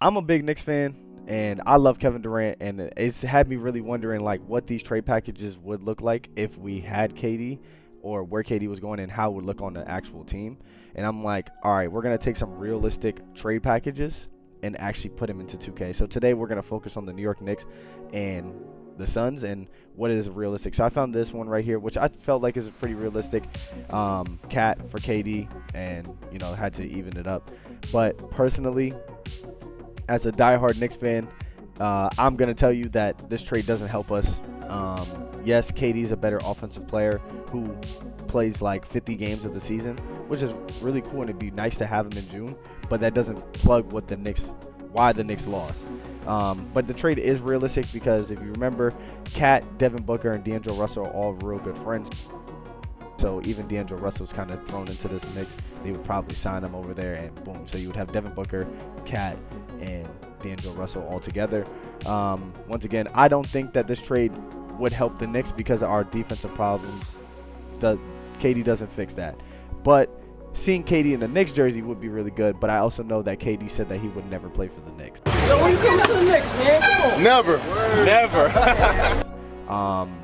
I'm a big Knicks fan, and I love Kevin Durant, and it's had me really wondering like what these trade packages would look like if we had KD, or where KD was going and how it would look on the actual team. And I'm like, all right, we're gonna take some realistic trade packages and actually put them into 2K. So today we're gonna focus on the New York Knicks and the Suns and what is realistic. So I found this one right here, which I felt like is a pretty realistic cat for KD, and had to even it up. But personally, as a diehard Knicks fan, I'm going to tell you that this trade doesn't help us. Yes, KD's a better offensive player who plays like 50 games of the season, which is really cool, and it'd be nice to have him in June, but that doesn't plug why the Knicks lost. But the trade is realistic because if you remember, Cat, Devin Booker, and D'Angelo Russell are all real good friends. So even D'Angelo Russell's kind of thrown into this mix. They would probably sign him over there, and boom. So you would have Devin Booker, Cat, and D'Angelo Russell all together. Once again, I don't think that this trade would help the Knicks because of our defensive problems. KD doesn't fix that. But seeing KD in the Knicks jersey would be really good, but I also know that KD said that he would never play for the Knicks. So when you come to the Knicks, man, come on. Never. Never.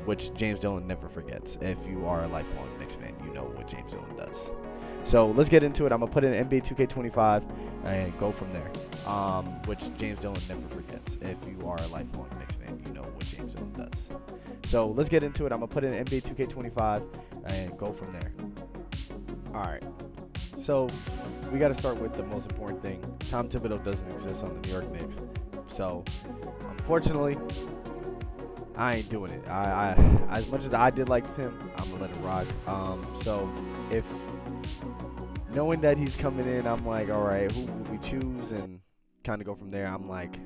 Which James Dolan never forgets. If you are a lifelong Knicks fan, you know what James Dolan does. So let's get into it. I'm going to put in NBA 2K25 and go from there. Which James Dolan never forgets. If you are a lifelong Knicks fan, you know what James Dolan does. So let's get into it. I'm going to put in NBA 2K25 and go from there. All right. So we got to start with the most important thing. Tom Thibodeau doesn't exist on the New York Knicks. So unfortunately, I ain't doing it. I as much as I did like him, I'm gonna let it rock. So if knowing that he's coming in, I'm like, all right, who would we choose, and kind of go from there. I'm like,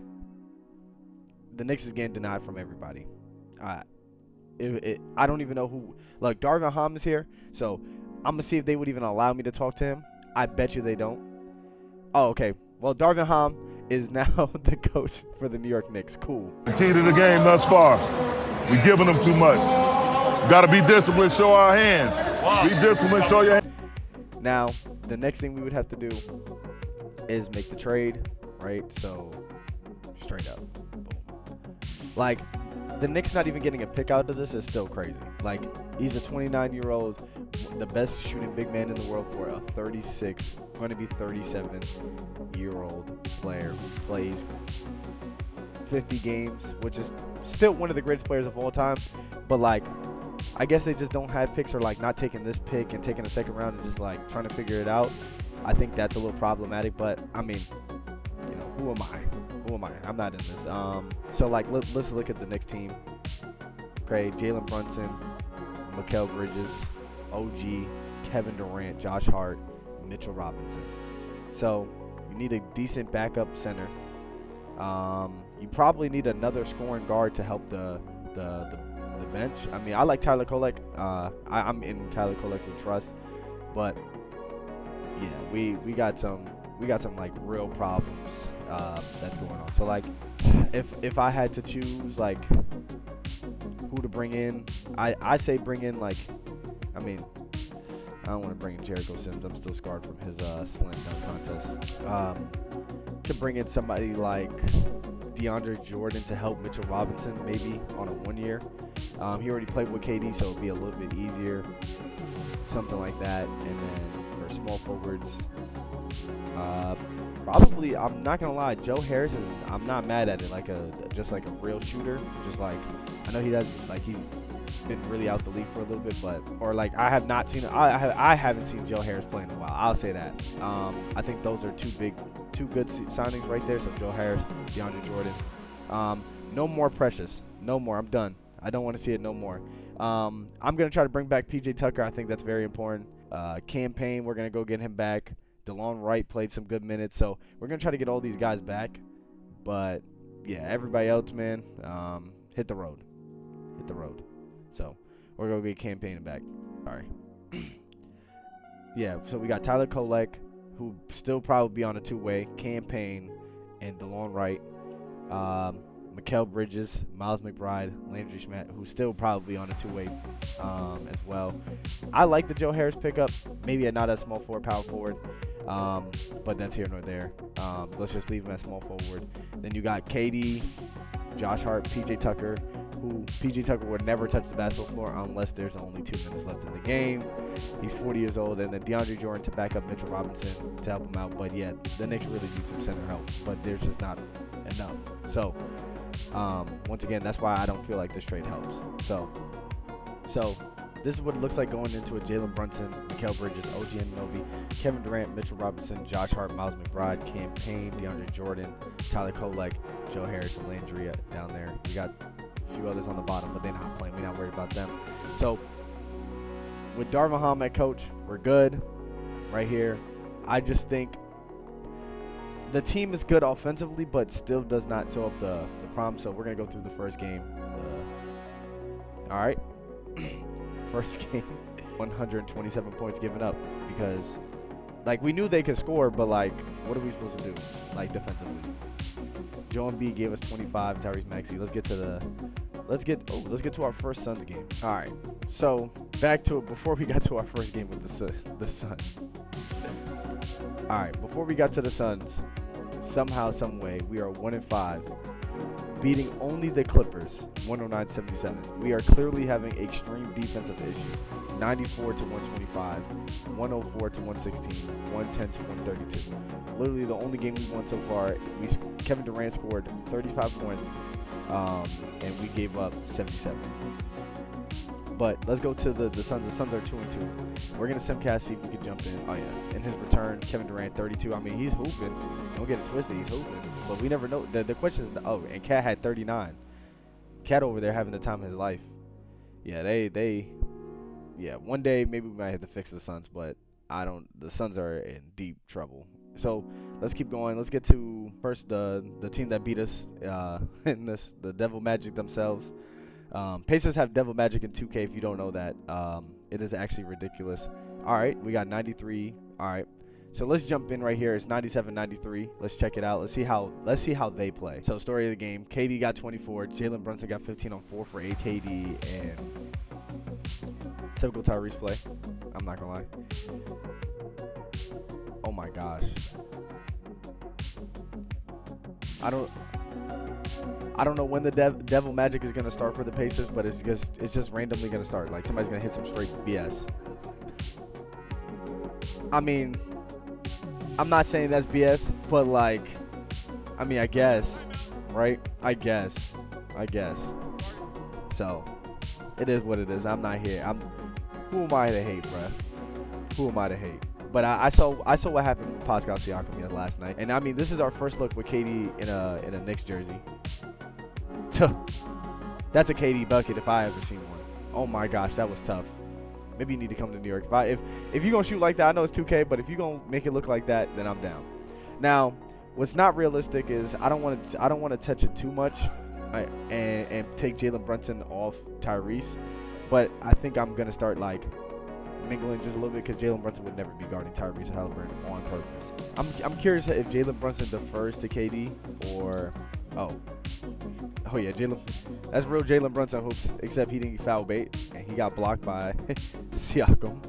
the Knicks is getting denied from everybody. I don't even know who. Like, Darvin Ham is here, so I'm gonna see if they would even allow me to talk to him. I bet you they don't. Oh, okay. Well, Darvin Ham is now the coach for the New York Knicks. Cool. The key to the game thus far, we giving them too much. Got to be disciplined, show our hands. Be disciplined, show your hands. Now, the next thing we would have to do is make the trade, right? So, straight up. Boom. Like, the Knicks not even getting a pick out of this is still crazy. Like, he's a 29-year-old, the best shooting big man in the world for a going to be 37-year-old player who plays 50 games, which is still one of the greatest players of all time. But, like, I guess they just don't have picks, or, like, not taking this pick and taking a second round and just, like, trying to figure it out. I think that's a little problematic, but, I mean, who am I? I'm not in this. So, like, let's look at the next team. Okay, Jalen Brunson, Mikal Bridges, OG, Kevin Durant, Josh Hart, Mitchell Robinson. So, you need a decent backup center. You probably need another scoring guard to help the bench. I mean, I like Tyler Kolek. I'm in Tyler Kolek with trust, but yeah, we got some like real problems that's going on. So, like, if I had to choose like who to bring in, I say bring in, like, I mean, I don't want to bring in Jericho Sims. I'm still scarred from his slam dunk contest. Could bring in somebody like DeAndre Jordan to help Mitchell Robinson, maybe on a 1 year. He already played with KD, so it'll be a little bit easier. Something like that. And then for small forwards, probably, I'm not gonna lie, Joe Harris is. I'm not mad at it. Just like a real shooter. Just like, I know he does. Like, he's been really out the league for a little bit, I have not seen. I haven't seen Joe Harris play in a while. I'll say that. I think those are two good signings right there. So Joe Harris, DeAndre Jordan. No more Precious. No more. I'm done. I don't want to see it no more. I'm gonna try to bring back PJ Tucker. I think that's very important. Campaign, we're gonna go get him back. DeLon Wright played some good minutes, so we're gonna try to get all these guys back. But yeah, everybody else, man, hit the road. So we're gonna get Campaign back. Sorry. Yeah, so we got Tyler Kolek, who still probably be on a two-way. Campaign and DeLon Wright. Mikal Bridges, Miles McBride, Landry Schmidt, who's still probably on a two-way as well. I like the Joe Harris pickup. Maybe not a small forward, power forward. But that's here nor there. Let's just leave him at small forward. Then you got KD, Josh Hart, PJ Tucker, who PJ Tucker would never touch the basketball floor unless there's only 2 minutes left in the game. He's 40 years old. And then DeAndre Jordan to back up Mitchell Robinson to help him out. But yeah, the Knicks really need some center help, but there's just not enough. So once again, that's why I don't feel like this trade helps. So this is what it looks like going into it. Jalen Brunson, Mikal Bridges, OG Anunoby, Kevin Durant, Mitchell Robinson, Josh Hart, Miles McBride, Cam Payne, DeAndre Jordan, Tyler Kolek, Joe Harris, and Landry down there. We got a few others on the bottom, but they're not playing. We're not worried about them. So with Darvin Ham at coach, we're good right here. I just think the team is good offensively, but still does not show up the problem. So we're going to go through the first game. All right. First game, 127 points given up because, like, we knew they could score, but, like, what are we supposed to do, like, defensively? Joe Embiid gave us 25, Tyrese Maxey. Let's get to our first Suns game. All right, so back to it before we got to our first game with the Suns. All right, before we got to the Suns, somehow, some way, we are 1-5. Beating only the Clippers, 109-77. We are clearly having extreme defensive issues. 94 to 125, 104 to 116, 110 to 132. Literally the only game we won so far. Kevin Durant scored 35 points, and we gave up 77. But let's go to the Suns. The Suns are 2-2. We're gonna simcast, see if we can jump in. Oh yeah, in his return, Kevin Durant 32. I mean, he's hooping. Don't get it twisted, he's hooping. But we never know. The question is, and Cat had 39. Cat over there having the time of his life. Yeah, yeah. One day maybe we might have to fix the Suns, but the Suns are in deep trouble. So let's keep going. Let's get to first the team that beat us in this, the Devil Magic themselves. Pacers have Devil Magic in 2K. If you don't know that, it is actually ridiculous. All right, we got 93. All right, so let's jump in right here. It's 97-93. Let's check it out. Let's see how they play. So story of the game: KD got 24. Jalen Brunson got 15 on 4 for 8 KD, and typical Tyrese play. I'm not gonna lie. Oh my gosh. I don't know when the Devil Magic is gonna start for the Pacers, but it's just randomly gonna start. Like somebody's gonna hit some straight BS. I mean, I'm not saying that's BS, but like, I mean, I guess, right? I guess. So, it is what it is. I'm not here. Who am I to hate, bruh? Who am I to hate? But I saw what happened with Pascal Siakam last night, and I mean, this is our first look with KD in a Knicks jersey. That's a KD bucket if I ever seen one. Oh my gosh, that was tough. Maybe you need to come to New York. If you're gonna shoot like that, I know it's 2K, but if you're gonna make it look like that, then I'm down. Now, what's not realistic is I don't want to touch it too much, and take Jalen Brunson off Tyrese, but I think I'm gonna start like mingling just a little bit because Jalen Brunson would never be guarding Tyrese Halliburton on purpose. I'm curious if Jalen Brunson defers to KD or Oh yeah, that's real Jalen Brunson hoops, except he didn't foul bait and he got blocked by Siakam.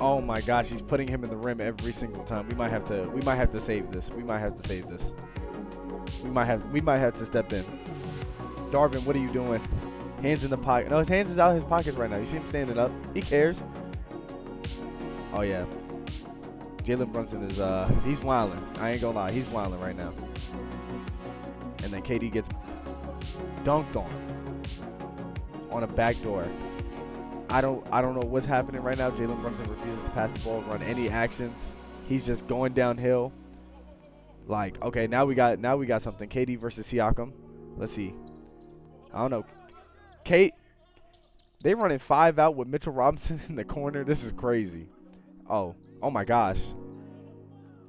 Oh my gosh, he's putting him in the rim every single time. We might have to save this. We might have to step in. Darvin, what are you doing? Hands in the pocket. No, his hands is out of his pockets right now. You see him standing up. He cares. Oh yeah. Jalen Brunson is he's wilding. I ain't gonna lie, he's wilding right now. And then KD gets dunked on a backdoor. I don't know what's happening right now. Jalen Brunson refuses to pass the ball, run any actions. He's just going downhill. Like, okay, now we got something. KD versus Siakam. Let's see. I don't know. They running 5 out with Mitchell Robinson in the corner. This is crazy. Oh my gosh.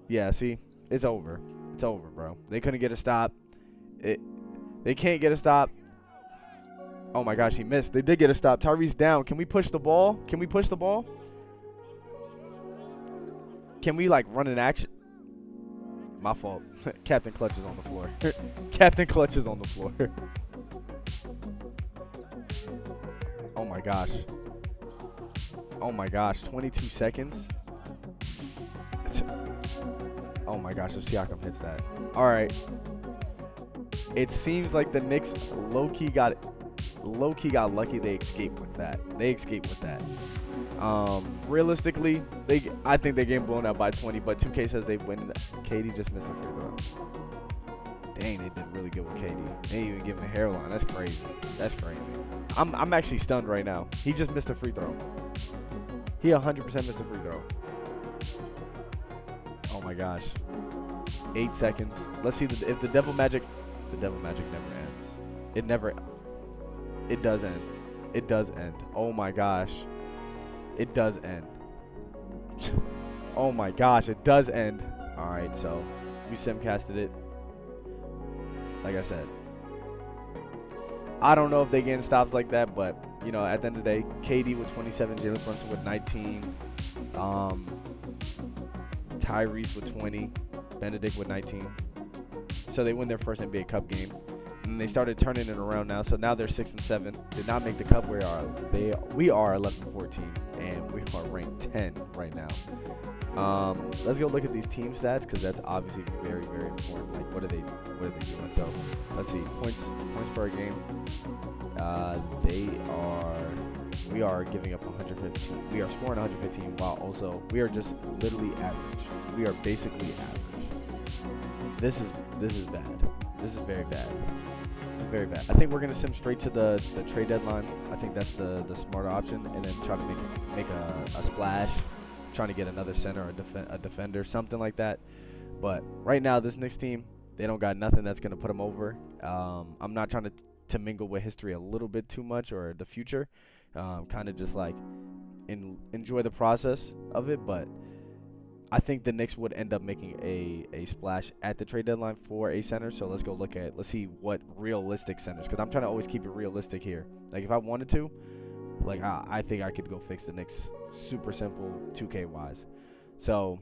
Yeah, see? It's over. It's over, bro. They couldn't get a stop. They can't get a stop. Oh my gosh, he missed. They did get a stop. Tyrese down. Can we push the ball? Can we like run an action? My fault. Captain Clutch is on the floor. Captain Clutch is on the floor. Oh my gosh. Oh my gosh, 22 seconds. Oh my gosh, so Siakam hits that. All right. It seems like the Knicks low-key got lucky. They escaped with that. Realistically, I think they game blown out by 20, but 2K says they win. KD just missed a free throw. Dang, they did really good with KD. They ain't even giving a hairline. That's crazy. I'm actually stunned right now. He just missed a free throw. He 100% missed a free throw. Oh my gosh. 8 seconds. Let's see if the devil magic never ends. It does end. Oh my gosh. It does end. Oh my gosh, it does end. All right, so we simcasted it. Like I said, I don't know if they getting stops like that, but you know, at the end of the day, KD with 27, Jalen Brunson with 19, Tyrese with 20, Benedict with 19. So they win their first NBA Cup game, and they started turning it around now. So now they're 6-7. Did not make the Cup. We are 11-14, and we are ranked 10 right now. Let's go look at these team stats because that's obviously very, very important. Like, what are they doing? So let's see, points per game. We are giving up 115. We are scoring 115 while also we are just literally average. We are basically average. This is bad. This is very bad. I think we're gonna sim straight to the trade deadline. I think that's the smarter option, and then try to make a splash, trying to get another center or a defender, something like that. But right now, this Knicks team, they don't got nothing that's gonna put them over. I'm not trying to mingle with history a little bit too much or the future. Kind of just like enjoy the process of it, but I think the Knicks would end up making a splash at the trade deadline for a center. So let's see what realistic centers, because I'm trying to always keep it realistic here. Like if I wanted to, like I think I could go fix the Knicks super simple 2K wise. So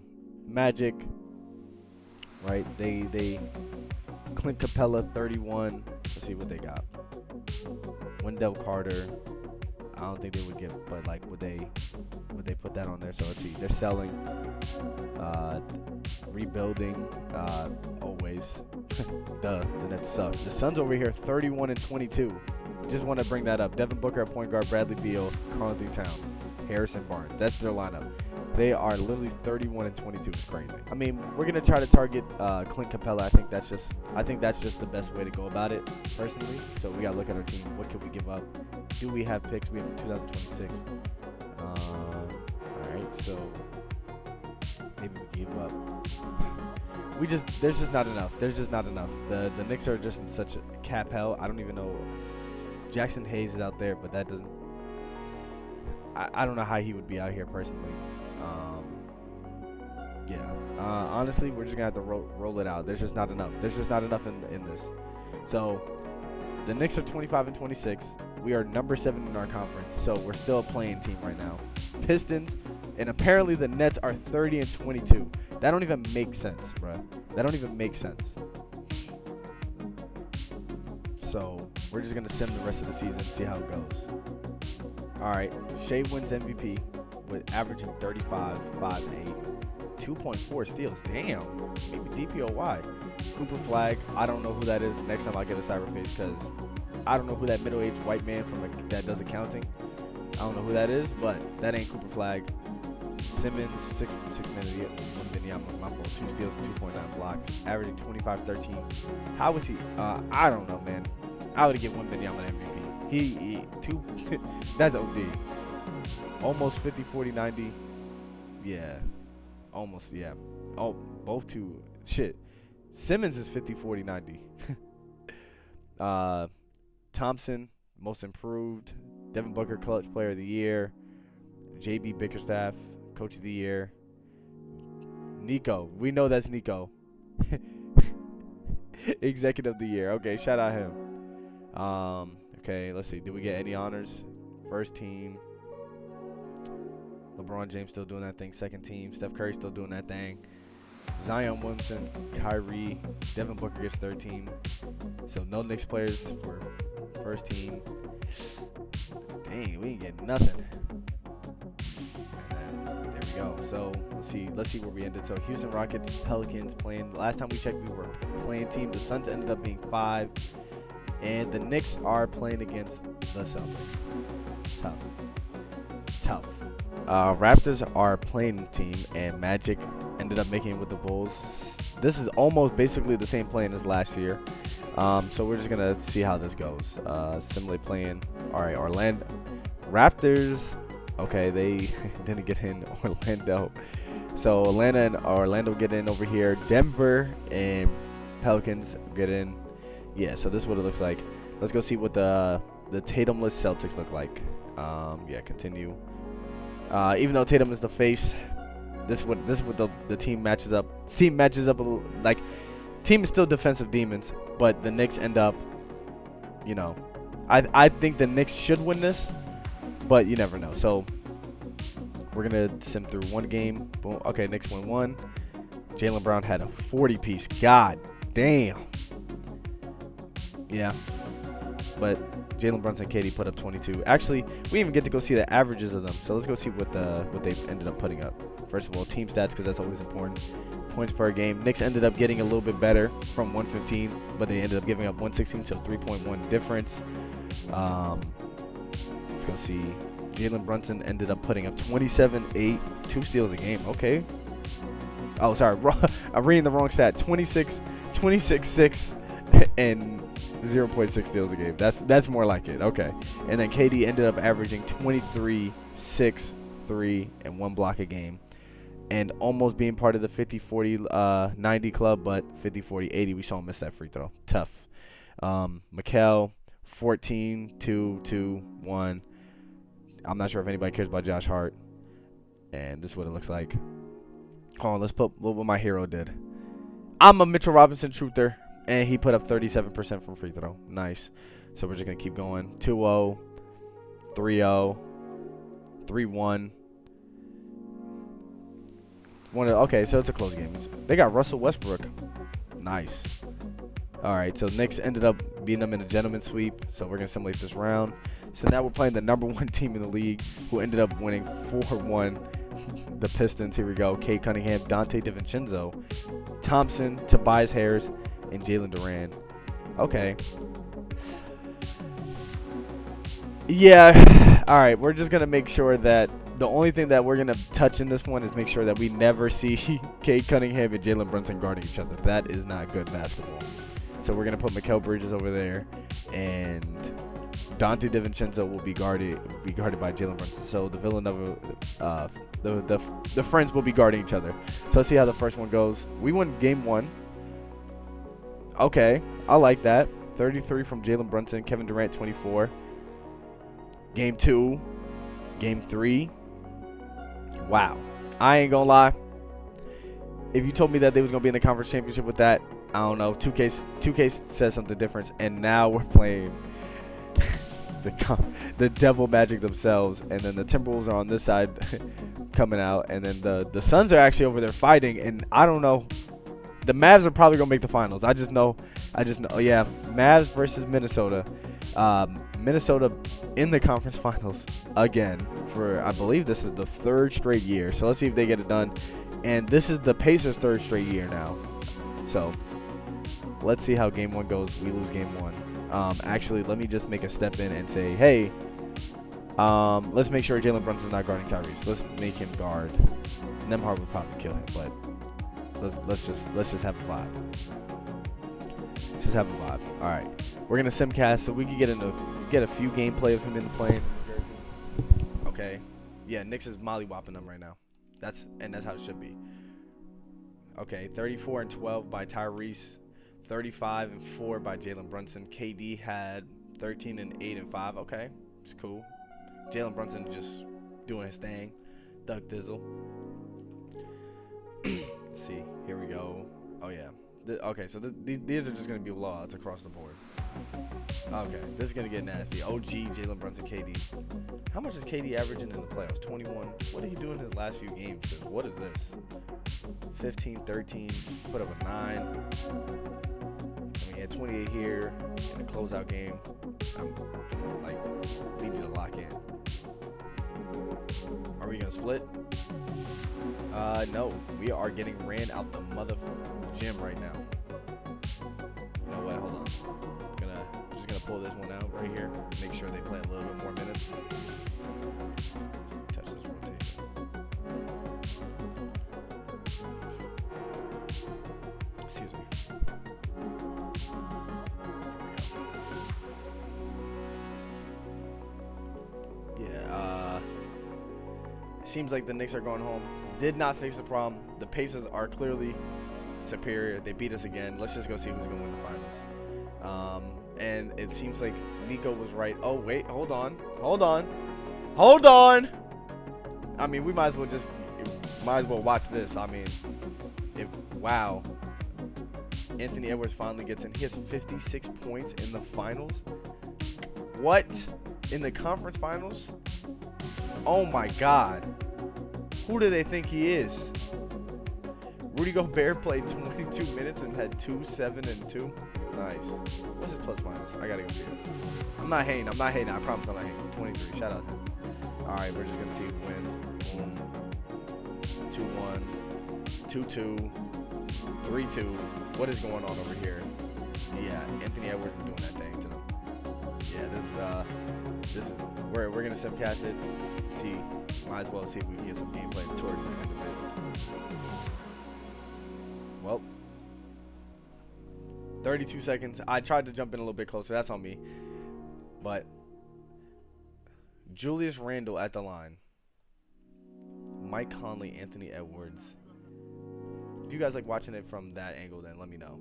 Magic, right? They Clint Capella 31. Let's see what they got. Wendell Carter. I don't think they would get, but like would they put that on there? So let's see. They're selling, rebuilding, always. The Nets suck. The Suns over here 31-22. Just want to bring that up. Devin Booker at point guard, Bradley Beal, Karl-Anthony Towns, Harrison Barnes. That's their lineup. They are literally 31-22. It's crazy. I mean, we're gonna try to target Clint Capella. I think that's just the best way to go about it, personally. So we gotta look at our team. What can we give up? Do we have picks? We have 2026. All right, so maybe we give up. There's just not enough. The Knicks are just in such a cap hell. I don't even know. Jackson Hayes is out there, but that doesn't. I don't know how he would be out here personally. Honestly, we're just gonna have to roll it out. There's just not enough. In this. So the Knicks are 25-26. We are number 7 in our conference, so we're still a playing team right now. Pistons, and apparently the Nets are 30-22. That don't even make sense, bruh. That don't even make sense. So we're just gonna sim the rest of the season, see how it goes. All right, Shea wins MVP with averaging 35, 5, and 8. 2.4 steals. Damn. Maybe DPOY. Cooper Flag. I don't know who that is. Next time I get a cyberface, because I don't know who that middle-aged white man that does accounting. I don't know who that is, but that ain't Cooper Flag. Simmons, 6 minutes. My fault. 2 steals and 2.9 blocks. Averaging 25-13. How was he? I don't know, man. I would give Wembanyama an MVP. He that's OD. Almost 50, 40, 90. Yeah. Almost, yeah. Oh, both two. Shit. Simmons is 50, 40, 90. Thompson, most improved. Devin Booker, clutch player of the year. JB Bickerstaff, coach of the year. Nico. We know that's Nico. Executive of the year. Okay, shout out him. Okay, let's see. Did we get any honors? First team. LeBron James still doing that thing. Second team. Steph Curry still doing that thing. Zion Williamson, Kyrie, Devin Booker gets third team. So no Knicks players for first team. Dang, we ain't getting nothing. go. So let's see where we ended. So Houston Rockets, Pelicans playing. Last time we checked, we were playing team. The Suns ended up being 5, and the Knicks are playing against the Celtics. Tough. Raptors are playing team, and Magic ended up making it with the Bulls. This is almost basically the same playing as last year. So we're just gonna see how this goes. Similarly playing. All right, Orlando Raptors. Okay, they didn't get in. Orlando. So Atlanta and Orlando get in over here. Denver and Pelicans get in. Yeah, so this is what it looks like. Let's go see what the Tatumless Celtics look like. Yeah, continue. Even though Tatum is the face, this is what the team matches up. Team matches up a little, like, team is still defensive demons, but the Knicks end up, you know, I think the Knicks should win this, but you never know. So we're gonna sim through one game. Boom. Okay, Knicks win 1. Jalen Brown had a 40-piece. God damn. Yeah, but Jalen Brunson and KD put up 22. Actually, we didn't even get to go see the averages of them. So let's go see what they ended up putting up. First of all, team stats, because that's always important. Points per game. Knicks ended up getting a little bit better from 115, but they ended up giving up 116, so 3.1 difference. Let's go see. Jalen Brunson ended up putting up 27, 8, 2 steals a game. Okay. Oh, sorry. I'm reading the wrong stat. 26, 6, and 0.6 steals a game. That's more like it. Okay. And then KD ended up averaging 23, 6, 3, and 1 block a game. And almost being part of the 50-40-90 club, but 50-40-80, we saw him miss that free throw. Tough. Mikal, 14, 2, 2, 1. I'm not sure if anybody cares about Josh Hart. And this is what it looks like. Hold on, let's put what my hero did. I'm a Mitchell Robinson truther, and he put up 37% from free throw. Nice. So we're just going to keep going. 2-0, 3-0, 3-1. Okay, so it's a close game. They got Russell Westbrook. Nice. All right, so Knicks ended up beating them in a gentleman's sweep. So we're going to simulate this round. So now we're playing the #1 team in the league, who ended up winning 4-1. The Pistons. Here we go. Cade Cunningham, Dante DiVincenzo, Thompson, Tobias Harris, and Jalen Durant. Okay. Yeah. All right, we're just going to make sure that the only thing that we're going to touch in this one is make sure that we never see Cade Cunningham and Jalen Brunson guarding each other. That is not good basketball. So we're going to put Mikal Bridges over there, and Dante DiVincenzo will be guarded by Jalen Brunson. So the Villanova, the friends will be guarding each other. So let's see how the first one goes. We won game 1. Okay, I like that. 33 from Jalen Brunson, Kevin Durant 24. Game 2, game 3. Wow, I ain't gonna lie. If you told me that they was gonna be in the conference championship with that, I don't know. 2K says something different, and now we're playing the Devil Magic themselves, and then the Timberwolves are on this side coming out, and then the Suns are actually over there fighting, and I don't know. The Mavs are probably gonna make the finals. I just know. Yeah, Mavs versus Minnesota. Minnesota in the conference finals again for, I believe this is the 3rd straight year. So let's see if they get it done. And this is the Pacers' 3rd straight year now. So let's see how game 1 goes. We lose game 1. Actually, let me just make a step in and say, hey, let's make sure Jalen Brunson's not guarding Tyrese. Let's make him guard. Nembhard would probably kill him, but let's just have a vibe. Let's just have a vibe. All right, we're gonna simcast so we can get a few gameplay of him in the plane. Okay, yeah, Knicks is mollywopping them right now. That's how it should be. Okay, 34 and 12 by Tyrese, 35 and 4 by Jalen Brunson. KD had 13 and 8 and 5. Okay, it's cool. Jalen Brunson just doing his thing. Doug Dizzle. Let's see, here we go. Oh yeah. Okay, so these are just gonna be blowouts across the board. Okay, this is gonna get nasty. OG, Jalen Brunson, KD. How much is KD averaging in the playoffs? 21. What did he do in his last few games? What is this? 15, 13. Put up a 9. I mean, he had 28 here in the closeout game. I'm like, need you to lock in. Are we gonna split? No. We are getting ran out the motherfucking gym right now. You know what? Hold on. I'm just gonna pull this one out right here. Make sure they play a little bit more minutes. Let's touch this rotation. Excuse me. Yeah, it seems like the Knicks are going home. Did not fix the problem. The Pacers are clearly superior. They beat us again. Let's just go see who's going to win the finals. And it seems like Nico was right. Oh, wait. Hold on. I mean, we might as well watch this. I mean, wow. Anthony Edwards finally gets in. He has 56 points in the finals. What? In the conference finals? Oh, my God. Who do they think he is? Rudy Gobert played 22 minutes and had 2, 7, and 2. Nice. What's his plus minus? I gotta go see it. I'm not hating. I promise I'm not hating. 23. Shout out to him. All right, we're just gonna see who wins. Boom. 2-1, 2-2, 3-2. What is going on over here? Yeah, Anthony Edwards is doing that thing to them. Yeah, this is we're gonna simcast it. See, might as well see if we can get some gameplay towards the end of it. Well, 32 seconds. I tried to jump in a little bit closer. That's on me. But Julius Randle at the line. Mike Conley, Anthony Edwards. Do you guys like watching it from that angle then? Let me know.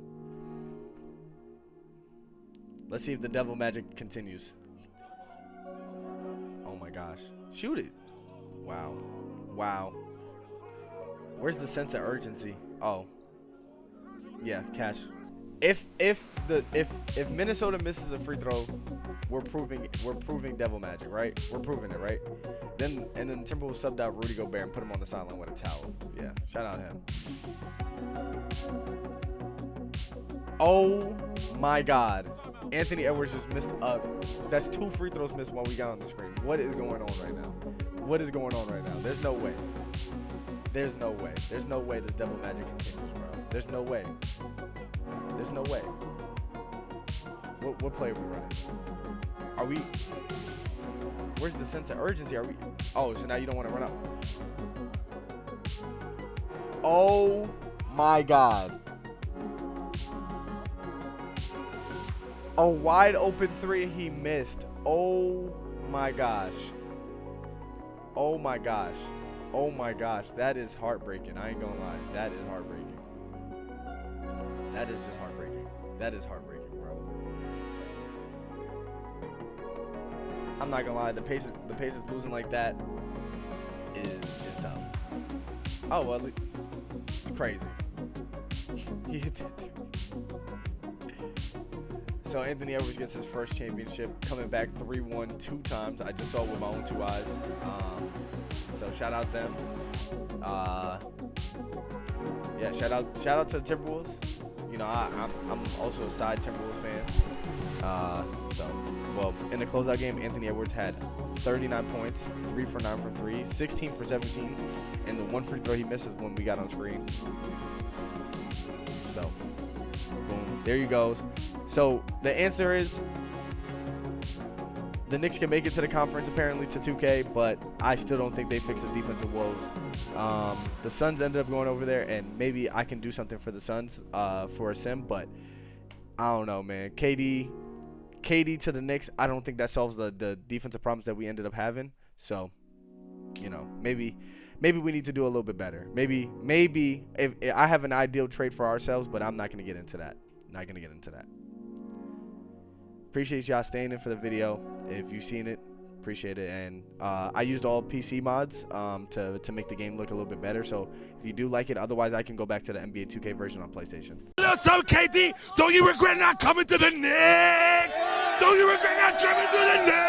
Let's see if the devil magic continues. Oh my gosh. Shoot it. Wow. Wow. Where's the sense of urgency? Oh. Yeah, catch. If Minnesota misses a free throw, we're proving devil magic, right? We're proving it, right? Then Timberwolves subbed out Rudy Gobert and put him on the sideline with a towel. Yeah, shout out him. Oh my God. Anthony Edwards just missed up. That's 2 free throws missed while we got on the screen. What is going on right now? There's no way. There's no way this devil magic continues, bro. There's no way. What play are we running? Are we? Where's the sense of urgency? Are we? Oh, so now you don't want to run up. Oh my God. A wide open 3 he missed. Oh my gosh. That is heartbreaking. I ain't gonna lie. That is heartbreaking. That is just heartbreaking. That is heartbreaking, bro. I'm not gonna lie. The Pacers losing like that is tough. Oh well, it's crazy. He hit that dude. So Anthony Edwards gets his first championship, coming back 3-1 2 times. I just saw it with my own 2 eyes. So shout out them. Yeah, shout out to the Timberwolves. You know, I'm also a side Timberwolves fan. Well, in the closeout game, Anthony Edwards had 39 points, 3 for 9 from 3, 16 for 17, and the 1 free throw he misses when we got on screen. So, boom, there you go. So the answer is the Knicks can make it to the conference apparently to 2K, but I still don't think they fix the defensive woes. The Suns ended up going over there, and maybe I can do something for the Suns for a sim, but I don't know, man. KD to the Knicks, I don't think that solves the defensive problems that we ended up having. So, you know, maybe we need to do a little bit better. Maybe if I have an ideal trade for ourselves, but I'm not going to get into that. Appreciate y'all staying in for the video. If you've seen it, appreciate it. And I used all PC mods to make the game look a little bit better. So if you do like it, otherwise I can go back to the NBA 2K version on PlayStation. So KD, don't you regret not coming to the Knicks? Don't you regret not coming to the Knicks?